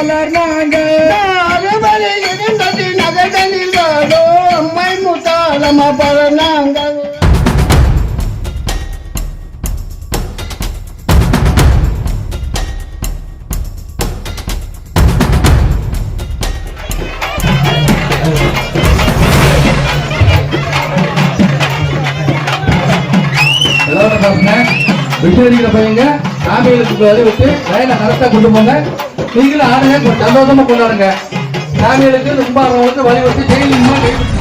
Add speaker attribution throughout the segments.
Speaker 1: மலர் நாங்கள் அறுவரை இருந்தது நகர்களில் அம்மை முத்தாளமா பல நாங்கள்.
Speaker 2: விட்டு பையங்க சாமிகளுக்கு விட்டு வயலை கரெக்டா கொண்டு போங்க. நீங்களும் ஆடுங்க, சந்தோஷமா கொண்டாடுங்க. சாமிகளுக்கு ரொம்ப வழிபட்டு ஜெயிலுமா கைவிட்டு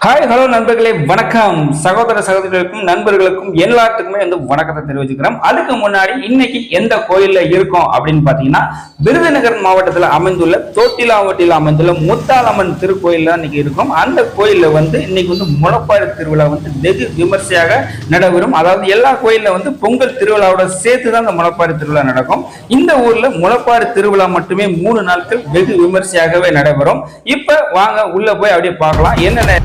Speaker 3: ஹாய் ஹலோ நண்பர்களே, வணக்கம். சகோதர சகோதரிகளுக்கும் நண்பர்களுக்கும் எல்லாத்துக்குமே வந்து வணக்கத்தை தெரிவிச்சுக்கிறோம். அதுக்கு முன்னாடி இன்னைக்கு எந்த கோயில்ல இருக்கோம் அப்படின்னு பாத்தீங்கன்னா, விருதுநகர் மாவட்டத்தில் அமைந்துள்ள தோட்டிலாவட்டியில் அமைந்துள்ள முத்தாலம்மன் திருக்கோயில்ல இன்னைக்கு இருக்கும். அந்த கோயில்ல வந்து இன்னைக்கு வந்து முளைப்பாரி திருவிழா வந்து வெகு விமர்சையாக நடைபெறும். அதாவது எல்லா கோயில்ல வந்து பொங்கல் திருவிழாவோட சேர்த்துதான் அந்த முளைப்பாரி திருவிழா நடக்கும். இந்த ஊர்ல முளைப்பாரி திருவிழா மட்டுமே 3 நாட்கள் வெகு விமர்சையாகவே நடைபெறும். இப்ப வாங்க உள்ள போய் அப்படியே பார்க்கலாம் என்னென்ன.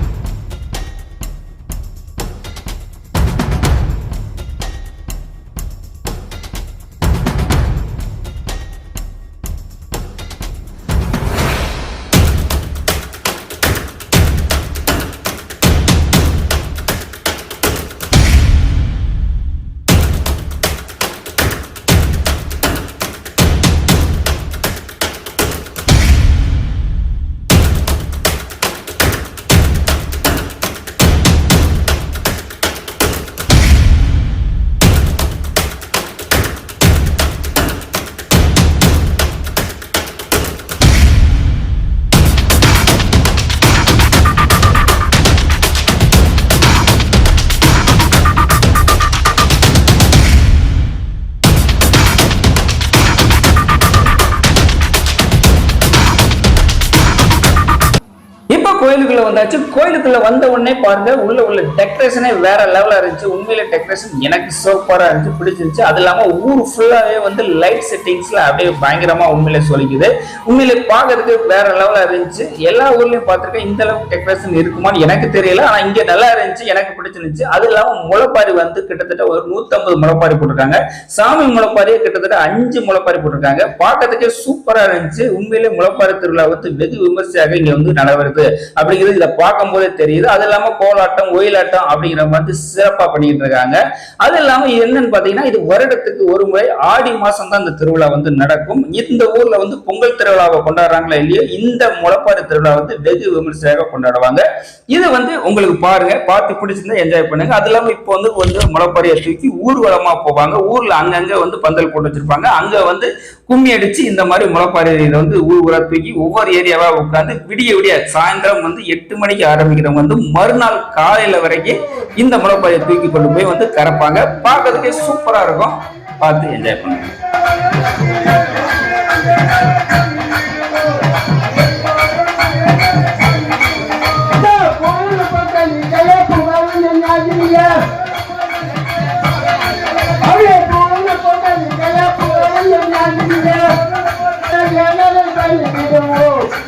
Speaker 3: கோயிலுக்குள்ள வந்தாச்சு. கோயிலுக்குள்ள வந்த உடனே பாருங்க, உள்ள டெக்கரேஷனே வேற லெவலா இருந்துச்சு. உண்மையில டெக்கரேஷன் எனக்கு சூப்பரா இருந்துச்சு, பிடிச்சிருந்துச்சு. அது இல்லாம ஊர் ஃபுல்லாவே வந்து லைட் செட்டிங்ஸ்ல அப்படியே பயங்கரமா உண்மையில சொல்லிக்குது. உண்மையில பாக்குறதுக்கு வேற லெவலா இருந்துச்சு. எல்லா ஊர்லயும் பார்த்திருக்கேன், இந்த அளவுக்கு டெக்கரேஷன் இருக்குமான்னு எனக்கு தெரியல. ஆனா இங்க நல்லா இருந்துச்சு, எனக்கு பிடிச்சிருந்துச்சு. அது இல்லாம முளைப்பாரி வந்து கிட்டத்தட்ட ஒரு 150 முளைப்பாரி போட்டிருக்காங்க. சாமி முளைப்பாரியே கிட்டத்தட்ட 5 முளைப்பாரி போட்டிருக்காங்க. பார்க்கறதுக்கே சூப்பரா இருந்துச்சு. உண்மையிலே முளைப்பாரி திருவிழா வந்து வெகு விமர்சையாக இங்க வந்து நடைபெறுது அப்படிங்கிறது இதை பார்க்கும் போதே தெரியுது. அது இல்லாம கோலாட்டம், ஒயிலாட்டம் அப்படிங்கிற வந்து சிறப்பா பண்ணிட்டு இருக்காங்க. அது இல்லாம என்னன்னு பாத்தீங்கன்னா, இது வருடத்துக்கு ஒரு முறை ஆடி மாசம் தான் இந்த திருவிழா வந்து நடக்கும். இந்த ஊர்ல வந்து பொங்கல் திருவிழாவை கொண்டாடுறாங்களா இல்லையோ, இந்த முளைப்பாரி திருவிழா வந்து வெகு விமர்சையாக கொண்டாடுவாங்க. இது வந்து உங்களுக்கு பாருங்க, பார்த்து பிடிச்சிருந்தா என்ஜாய் பண்ணுங்க. அது இல்லாம இப்போ வந்து கொஞ்சம் முளைப்பாரியை தூக்கி ஊர்வலமா போவாங்க. ஊர்ல அங்கங்க வந்து பந்தல் போட்டு வச்சிருப்பாங்க. அங்க வந்து கும்மி அடிச்சு இந்த மாதிரி முளைப்பாரி வந்து ஊர்வலா தூக்கி ஒவ்வொரு ஏரியாவா உட்காந்து விடிய சாயந்தரம் வந்து 8 மணிக்கு ஆரம்பிக்கிறவங்க வந்து மறுநாள் காலையில வரைக்கும் இந்த முளைப்பாரியை தூக்கி கொண்டு போய் வந்து கறப்பாங்க. பார்க்கறதுக்கே சூப்பரா இருக்கும். பார்த்து என்ஜாய் பண்ணுங்க.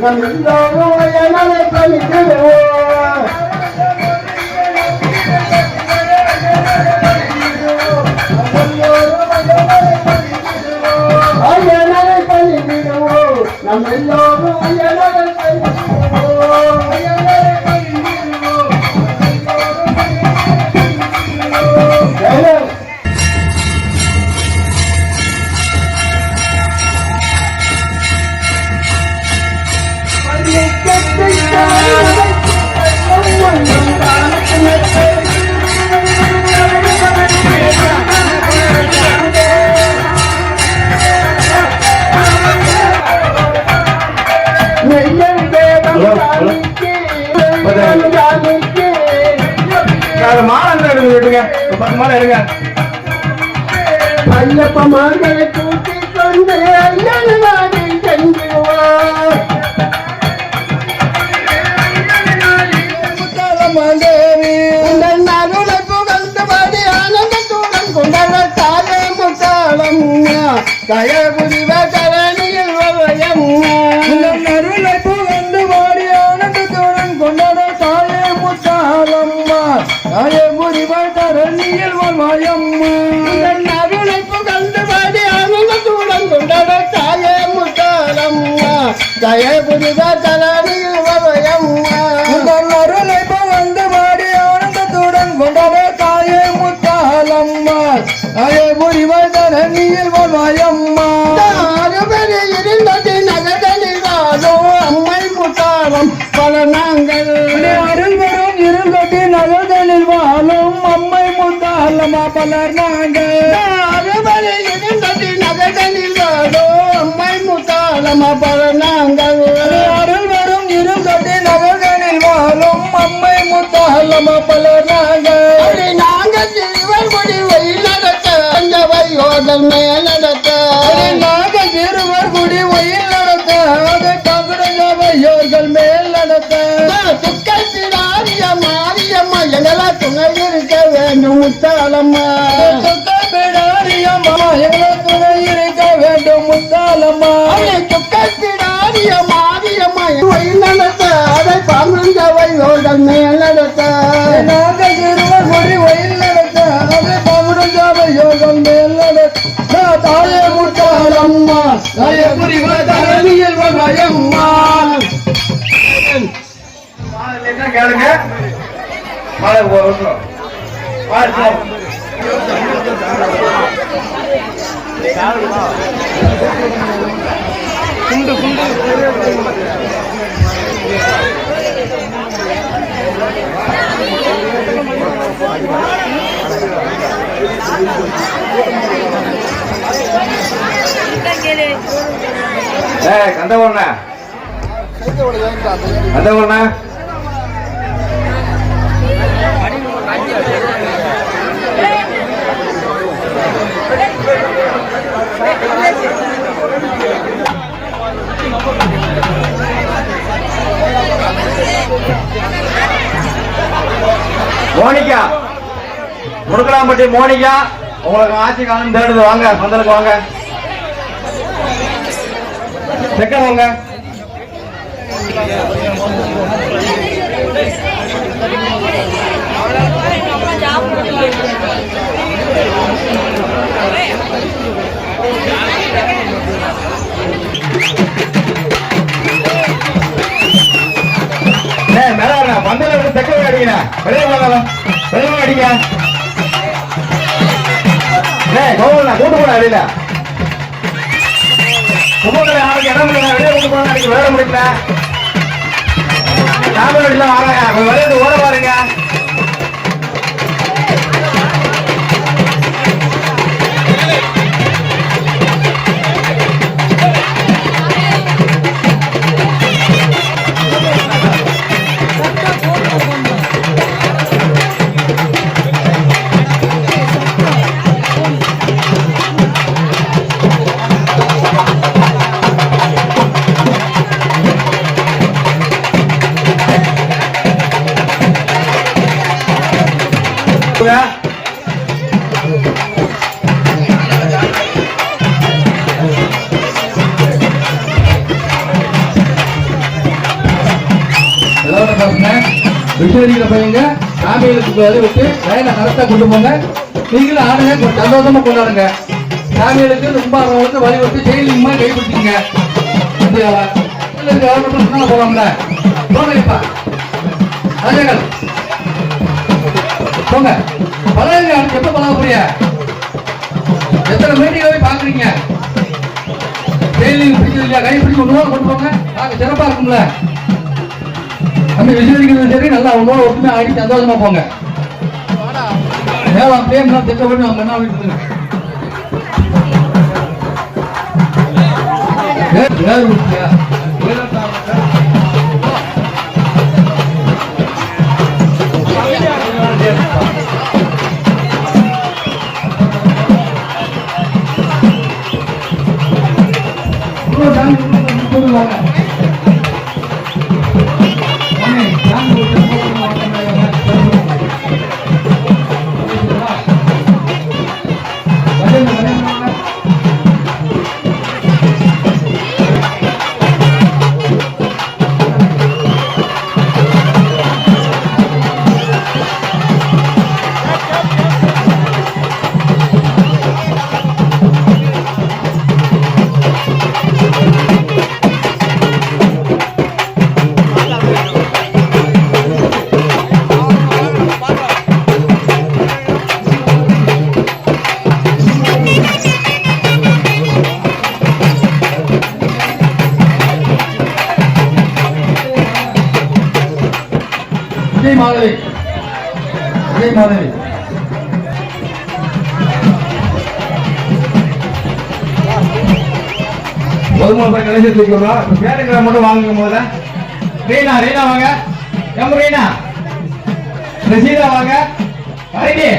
Speaker 1: நம்ம எல்லோரும் பண்ணிக்கிடுவோம். நம்ம எல்லோரும் ஐயப்ப மகளை கூட்டிக் கொண்டு அருளை புகழ்ந்தபடி ஆனந்தத்துடன் கொண்டாட தாயே முத்தாளம் கய புரிவ கரணியில் தய புரித தரணியில் வரையம்மா
Speaker 2: உங்கள் அருளை வந்து பாடி ஆனந்தத்துடன் கொண்டாட தாயே முத்தாலம்மா தாயே புரிவாய் தரணியில் வரையம்மா
Speaker 1: அறுபது இருந்தது நகர்தலில் வாழும் அம்மை முத்தாரம் பல நாங்கள்
Speaker 2: அருள் வரும் இருந்தது நகர்தலில் வாழும் அம்மை முத்தாலம்மா பலர் நாங்கள்
Speaker 1: அறுபது இருந்தது நகர்தலில் வாழும் அம்மை முத்தாரம் பல நாங்கள்
Speaker 2: அருள் வரும் இருந்தது நகர்தலில் வாழும் அம்மை முத்தாலம்மா பலர் நாங்கள்
Speaker 1: அப்படி நாங்கள் சிறுவர் முடிவையில் நடத்த அந்த வையோதல் மேல் நடத்த
Speaker 2: நாங்கள் சிறுவர் குடி ஒயில் நடத்த அதை தங்குடையோர்கள் மேல் நடத்த
Speaker 1: துக்கத்தினாரிய மாரியம்மா எங்களா துணை இருக்க வேண்டும் முத்தாலம்மா
Speaker 2: துக்கத்தினாரியம்மா எங்களை துணை இருக்க வேண்டும் முத்தாலம்மா
Speaker 1: துக்கத்தினாரிய மாரியம்மா வையில் நடத்த அதை பமிழ்ந்த வையோதல் மேல் நடத்த
Speaker 2: நாங்கள் சிறுவர் குடி ஒயில் நடத்த அதை தங்குடையோர்கள் மேல் நடத்த தாயே முத்தாலம்மா தாயே புரிவாய் தரணியில் வரையம்மா
Speaker 4: கேளுங்க அந்த ஒண்ணா அந்த ஒண்ணா மோனிகா முடுக்கலாம்பட்டி மோனிகா உங்களுக்கு ஆட்சி காலம் தேடுது வாங்க பந்தலுக்கு வாங்க செக்க வாங்க மேல பந்தல விட்டு தெக்க அடிங்க வெளியே வாங்கலாம் வெளியே அடிங்க கோவலா கூட்டு போன அடியில கும்பகோணம் யாருக்கு இடம் முடியல வெளியே கூட்டு போன அடிக்க வேற முடியல நாம வாங்க வெளியே ஓட பாருங்க
Speaker 2: விட்டு பையங்க சாமிகளுக்கு விட்டு லைனை கரெக்டா கொண்டு போங்க. நீங்களும் ஆடுங்க, சந்தோஷமா கொண்டாடுங்க. சாமிகளுக்கு ரொம்ப அவங்களுக்கு வழி விட்டு ஜெயிலுமா கைப்பிடிச்சிங்க. போவாங்கள போங்கப்பா ராஜாக்கள் போங்க. பழகுங்க, எப்ப பழக போறிய? எத்தனை மீட்டிங் போய் பாக்குறீங்க? ஜெயிலுக்கு பிடிச்சது இல்லையா? கை பிடிச்சி ஒண்ணு கொண்டு போங்க. சிறப்பா இருக்கும்ல. நம்ம விசிலிக்கிறது சரி, நல்லா ஒன்னோட ஒற்றுமை ஆடி சந்தோஷமா போங்க. ஏன் அப்படியே தெக்க பண்ணி அவங்க என்ன வீட்டு விஜய் மாதவி
Speaker 4: பொதுமக்கள் கடைசி தூக்கிடுறோம். பேருங்களை மட்டும் வாங்குங்க. முதல்ல ரீனா வாங்க. எம் ரீனா, ரசீதா வாங்க. கரெக்டி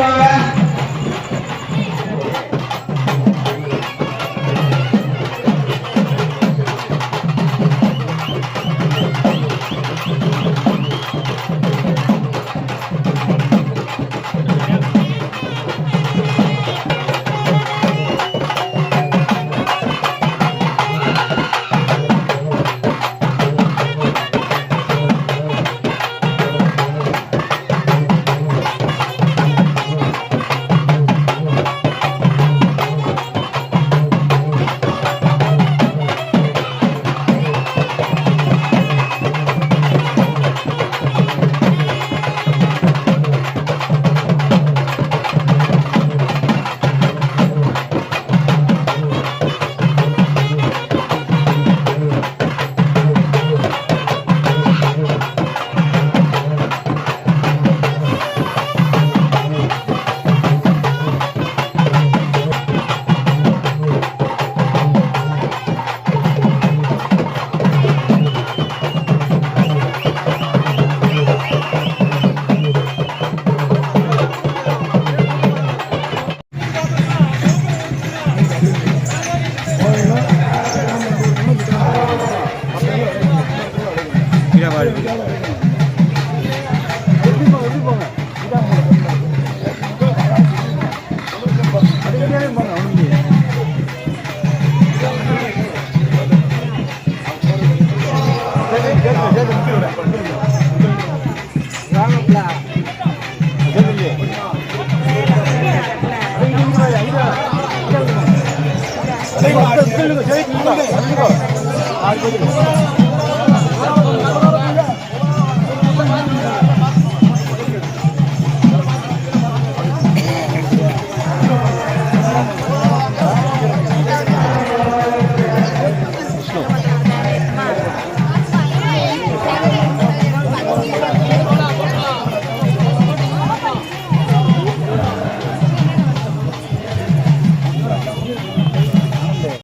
Speaker 4: வாங்க.
Speaker 1: Hey,